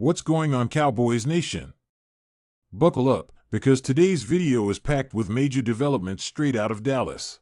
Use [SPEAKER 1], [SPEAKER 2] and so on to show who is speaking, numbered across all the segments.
[SPEAKER 1] What's going on, Cowboys Nation? Buckle up, because today's video is packed with major developments straight out of Dallas.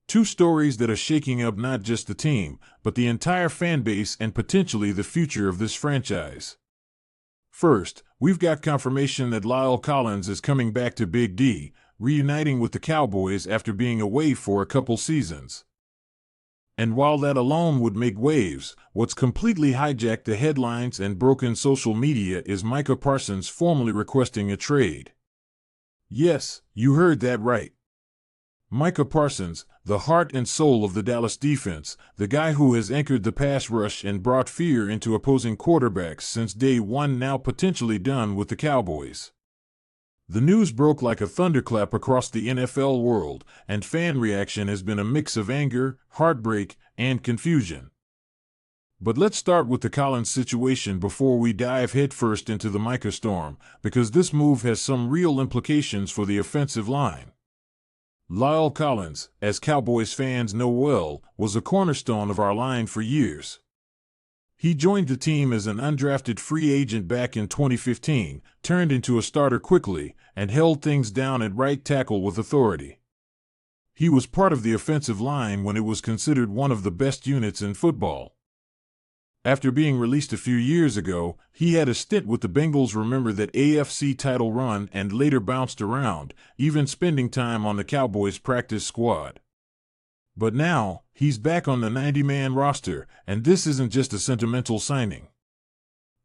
[SPEAKER 1] Two stories that are shaking up not just the team, but the entire fan base and potentially the future of this franchise. First, we've got confirmation that Lael Collins is coming back to Big D, reuniting with the Cowboys after being away for a couple seasons. And while that alone would make waves, what's completely hijacked the headlines and broken social media is Micah Parsons formally requesting a trade. Yes, you heard that right. Micah Parsons, the heart and soul of the Dallas defense, the guy who has anchored the pass rush and brought fear into opposing quarterbacks since day one, now potentially done with the Cowboys. The news broke like a thunderclap across the NFL world, and fan reaction has been a mix of anger, heartbreak, and confusion. But let's start with the Collins situation before we dive headfirst into the Micah storm, because this move has some real implications for the offensive line. Lael Collins, as Cowboys fans know well, was a cornerstone of our line for years. He joined the team as an undrafted free agent back in 2015, turned into a starter quickly, and held things down at right tackle with authority. He was part of the offensive line when it was considered one of the best units in football. After being released a few years ago, he had a stint with the Bengals. Remember that AFC title run, and later bounced around, even spending time on the Cowboys practice squad. But now, he's back on the 90-man roster, and this isn't just a sentimental signing.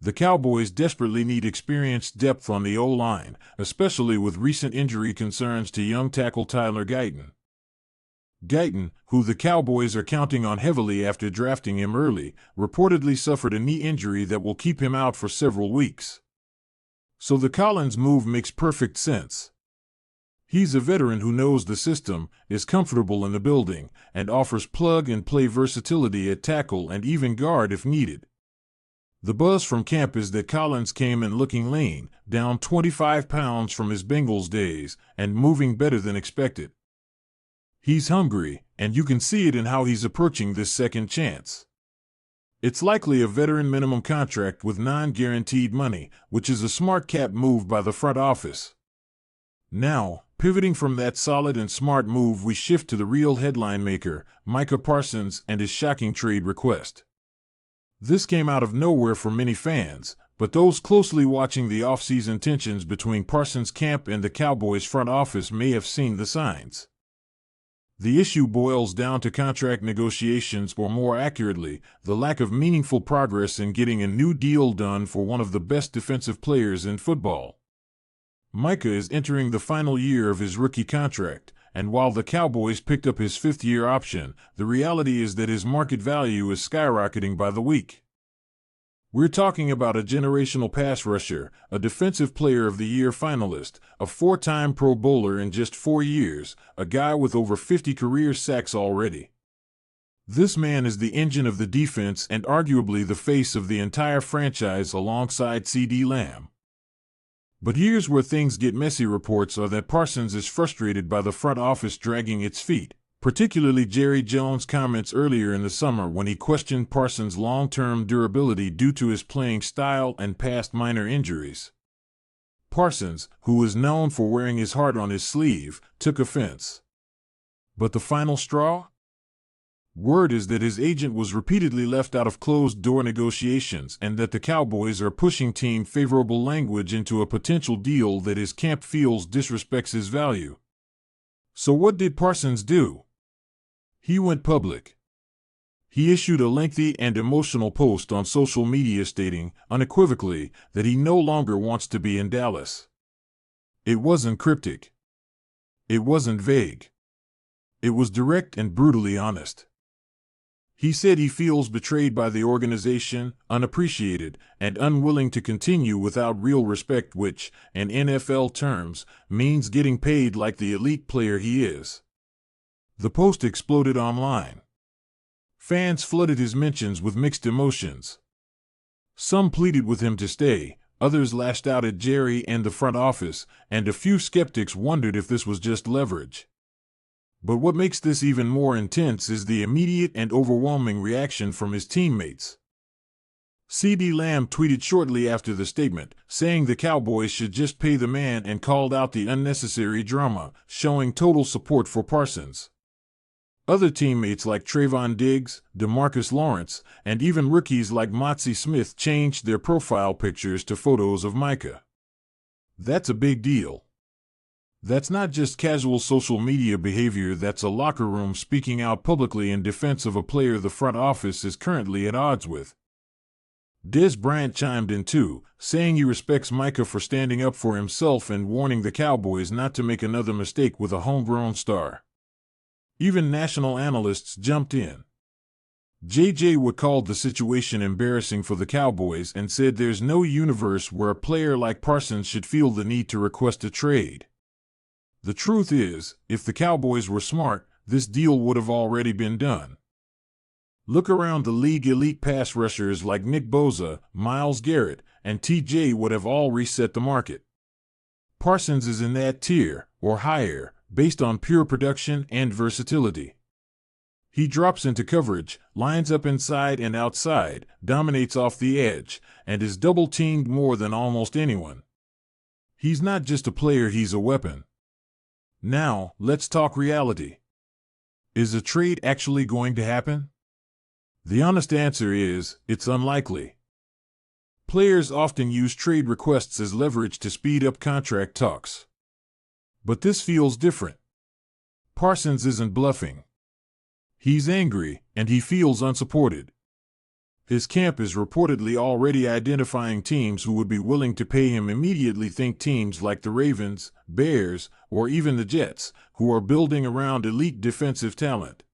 [SPEAKER 1] The Cowboys desperately need experienced depth on the O-line, especially with recent injury concerns to young tackle Tyler Guyton. Guyton, who the Cowboys are counting on heavily after drafting him early, reportedly suffered a knee injury that will keep him out for several weeks. So the Collins move makes perfect sense. He's a veteran who knows the system, is comfortable in the building, and offers plug-and-play versatility at tackle and even guard if needed. The buzz from camp is that Collins came in looking lean, down 25 pounds from his Bengals days, and moving better than expected. He's hungry, and you can see it in how he's approaching this second chance. It's likely a veteran minimum contract with non-guaranteed money, which is a smart cap move by the front office. Now, pivoting from that solid and smart move, we shift to the real headline maker, Micah Parsons and his shocking trade request. This came out of nowhere for many fans, but those closely watching the offseason tensions between Parsons' camp and the Cowboys' front office may have seen the signs. The issue boils down to contract negotiations, or more accurately, the lack of meaningful progress in getting a new deal done for one of the best defensive players in football. Micah is entering the final year of his rookie contract, and while the Cowboys picked up his fifth-year option, the reality is that his market value is skyrocketing by the week. We're talking about a generational pass rusher, a Defensive Player of the Year finalist, a four-time Pro Bowler in just 4 years, a guy with over 50 career sacks already. This man is the engine of the defense and arguably the face of the entire franchise alongside CeeDee Lamb. But here's where things get messy. Reports are that Parsons is frustrated by the front office dragging its feet, particularly Jerry Jones' comments earlier in the summer when he questioned Parsons' long-term durability due to his playing style and past minor injuries. Parsons, who is known for wearing his heart on his sleeve, took offense. But the final straw? Word is that his agent was repeatedly left out of closed-door negotiations and that the Cowboys are pushing team favorable language into a potential deal that his camp feels disrespects his value. So what did Parsons do? He went public. He issued a lengthy and emotional post on social media stating, unequivocally, that he no longer wants to be in Dallas. It wasn't cryptic. It wasn't vague. It was direct and brutally honest. He said he feels betrayed by the organization, unappreciated, and unwilling to continue without real respect, which, in NFL terms, means getting paid like the elite player he is. The post exploded online. Fans flooded his mentions with mixed emotions. Some pleaded with him to stay, others lashed out at Jerry and the front office, and a few skeptics wondered if this was just leverage. But what makes this even more intense is the immediate and overwhelming reaction from his teammates. CeeDee Lamb tweeted shortly after the statement, saying the Cowboys should just pay the man and called out the unnecessary drama, showing total support for Parsons. Other teammates like Trayvon Diggs, DeMarcus Lawrence, and even rookies like Motzie Smith changed their profile pictures to photos of Micah. That's a big deal. That's not just casual social media behavior, that's a locker room speaking out publicly in defense of a player the front office is currently at odds with. Dez Bryant chimed in too, saying he respects Micah for standing up for himself and warning the Cowboys not to make another mistake with a homegrown star. Even national analysts jumped in. J.J. Watt called the situation embarrassing for the Cowboys and said there's no universe where a player like Parsons should feel the need to request a trade. The truth is, if the Cowboys were smart, this deal would have already been done. Look around the league. Elite pass rushers like Nick Bosa, Myles Garrett, and T.J. would have all reset the market. Parsons is in that tier, or higher, based on pure production and versatility. He drops into coverage, lines up inside and outside, dominates off the edge, and is double-teamed more than almost anyone. He's not just a player, he's a weapon. Now, let's talk reality. Is a trade actually going to happen? The honest answer is, it's unlikely. Players often use trade requests as leverage to speed up contract talks. But this feels different. Parsons isn't bluffing. He's angry, and he feels unsupported. His camp is reportedly already identifying teams who would be willing to pay him immediately. Think teams like the Ravens, Bears, or even the Jets, who are building around elite defensive talent.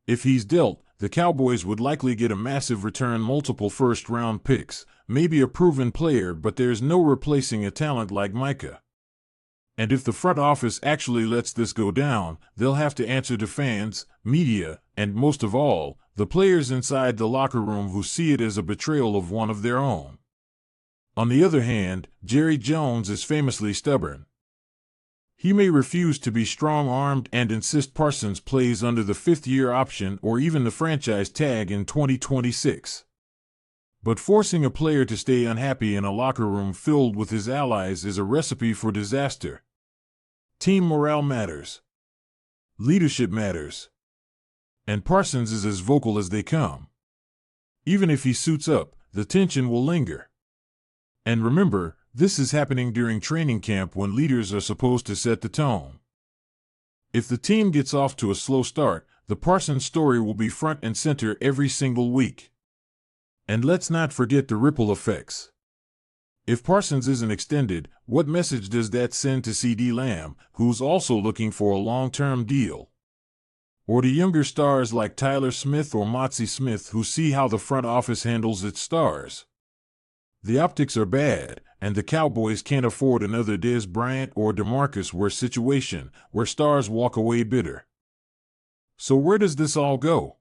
[SPEAKER 1] If he's dealt, the Cowboys would likely get a massive return, multiple first-round picks, maybe a proven player, but there's no replacing a talent like Micah. And if the front office actually lets this go down, they'll have to answer to fans, media, and most of all, the players inside the locker room who see it as a betrayal of one of their own. On the other hand, Jerry Jones is famously stubborn. He may refuse to be strong-armed and insist Parsons plays under the fifth-year option or even the franchise tag in 2026. But forcing a player to stay unhappy in a locker room filled with his allies is a recipe for disaster. Team morale matters. Leadership matters. And Parsons is as vocal as they come. Even if he suits up, the tension will linger. And remember, this is happening during training camp when leaders are supposed to set the tone. If the team gets off to a slow start, the Parsons story will be front and center every single week. And let's not forget the ripple effects. If Parsons isn't extended, what message does that send to CeeDee Lamb, who's also looking for a long-term deal? Or to younger stars like Tyler Smith or Motzie Smith who see how the front office handles its stars? The optics are bad, and the Cowboys can't afford another Dez Bryant or DeMarcus Ware situation where stars walk away bitter. So where does this all go?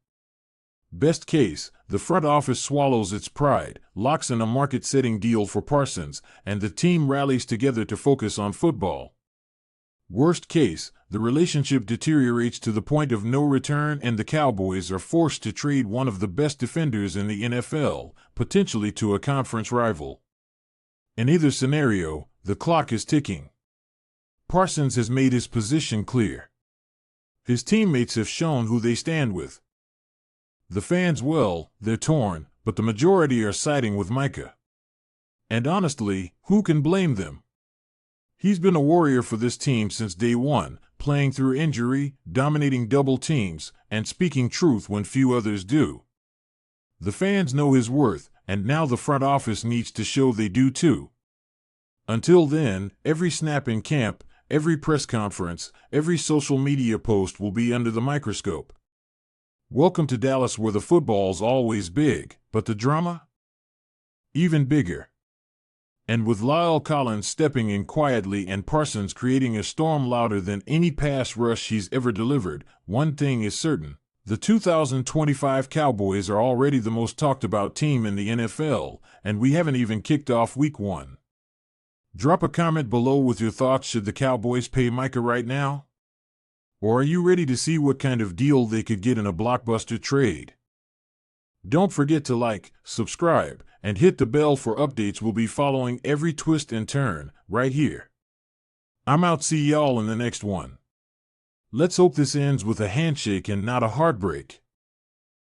[SPEAKER 1] Best case, the front office swallows its pride, locks in a market-setting deal for Parsons, and the team rallies together to focus on football. Worst case, the relationship deteriorates to the point of no return and the Cowboys are forced to trade one of the best defenders in the NFL, potentially to a conference rival. In either scenario, the clock is ticking. Parsons has made his position clear. His teammates have shown who they stand with. The fans, well, they're torn, but the majority are siding with Micah. And honestly, who can blame them? He's been a warrior for this team since day one, playing through injury, dominating double teams, and speaking truth when few others do. The fans know his worth, and now the front office needs to show they do too. Until then, every snap in camp, every press conference, every social media post will be under the microscope. Welcome to Dallas, where the football's always big, but the drama? Even bigger. And with Lael stepping in quietly and Parsons creating a storm louder than any pass rush he's ever delivered, one thing is certain. The 2025 Cowboys are already the most talked about team in the NFL, and we haven't even kicked off Week 1. Drop a comment below with your thoughts. Should the Cowboys pay Micah right now? Or are you ready to see what kind of deal they could get in a blockbuster trade? Don't forget to like, subscribe, and hit the bell for updates. We'll be following every twist and turn right here. I'm out. See y'all in the next one. Let's hope this ends with a handshake and not a heartbreak.